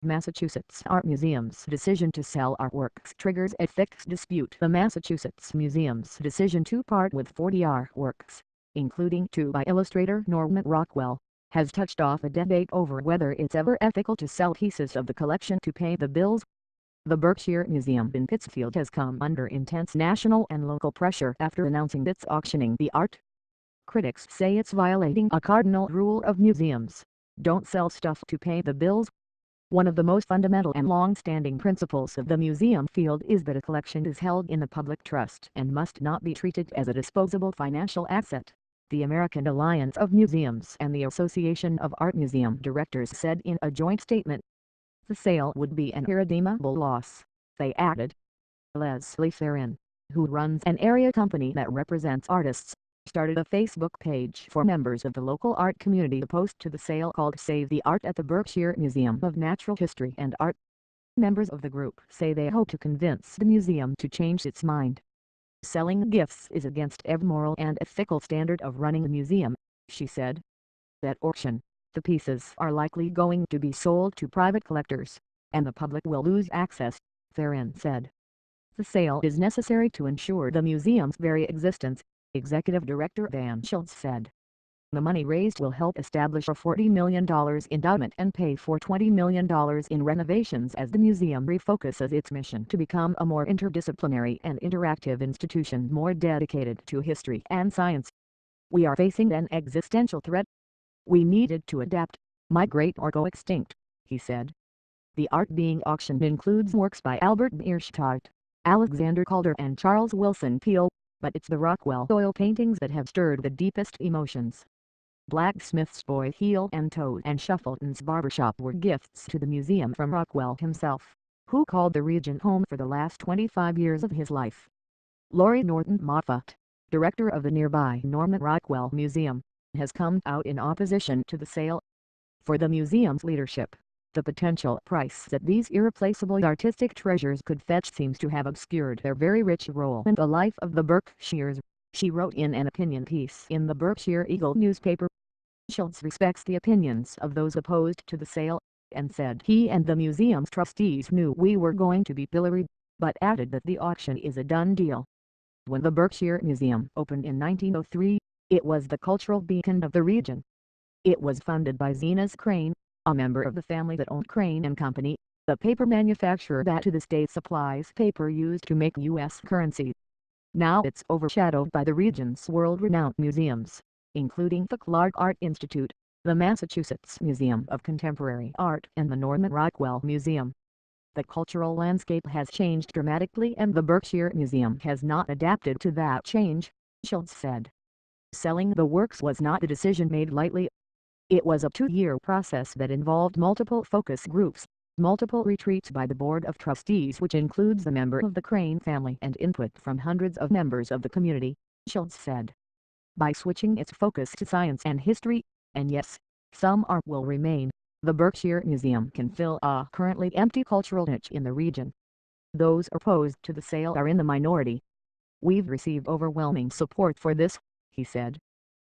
Massachusetts Art Museum's decision to sell artworks triggers ethics dispute. The Massachusetts Museum's decision to part with 40 artworks, including 2 by illustrator Norman Rockwell, has touched off a debate over whether it's ever ethical to sell pieces of the collection to pay the bills. The Berkshire Museum in Pittsfield has come under intense national and local pressure after announcing it's auctioning the art. Critics say it's violating a cardinal rule of museums: don't sell stuff to pay the bills. One of the most fundamental and long-standing principles of the museum field is that a collection is held in the public trust and must not be treated as a disposable financial asset, the American Alliance of Museums and the Association of Art Museum Directors said in a joint statement. The sale would be an irredeemable loss, they added. Leslie Farron, who runs an area company that represents artists, started a Facebook page for members of the local art community to post to the sale called Save the Art at the Berkshire Museum of Natural History and Art. Members of the group say they hope to convince the museum to change its mind. Selling gifts is against every moral and ethical standard of running a museum, she said. At auction, the pieces are likely going to be sold to private collectors, and the public will lose access, Farron said. The sale is necessary to ensure the museum's very existence, Executive Director Van Schultz said. The money raised will help establish a $40 million endowment and pay for $20 million in renovations as the museum refocuses its mission to become a more interdisciplinary and interactive institution more dedicated to history and science. We are facing an existential threat. We needed to adapt, migrate or go extinct, he said. The art being auctioned includes works by Albert Bierstadt, Alexander Calder and Charles Wilson Peale, but it's the Rockwell oil paintings that have stirred the deepest emotions. Blacksmith's Boy Heel and Toad and Shuffleton's Barbershop were gifts to the museum from Rockwell himself, who called the region home for the last 25 years of his life. Laurie Norton Moffat, director of the nearby Norman Rockwell Museum, has come out in opposition to the sale. For the museum's leadership, the potential price that these irreplaceable artistic treasures could fetch seems to have obscured their very rich role in the life of the Berkshires, she wrote in an opinion piece in the Berkshire Eagle newspaper. Schultz respects the opinions of those opposed to the sale, and said he and the museum's trustees knew we were going to be pilloried, but added that the auction is a done deal. When the Berkshire Museum opened in 1903, it was the cultural beacon of the region. It was funded by Zenas Crane, a member of the family that owned Crane & Company, the paper manufacturer that to this day supplies paper used to make U.S. currency. Now it's overshadowed by the region's world-renowned museums, including the Clark Art Institute, the Massachusetts Museum of Contemporary Art and the Norman Rockwell Museum. The cultural landscape has changed dramatically and the Berkshire Museum has not adapted to that change, Schultz said. Selling the works was not a decision made lightly. It was a 2-year process that involved multiple focus groups, multiple retreats by the Board of Trustees which includes a member of the Crane family and input from hundreds of members of the community, Schultz said. By switching its focus to science and history, and yes, some art will remain, the Berkshire Museum can fill a currently empty cultural niche in the region. Those opposed to the sale are in the minority. We've received overwhelming support for this, he said.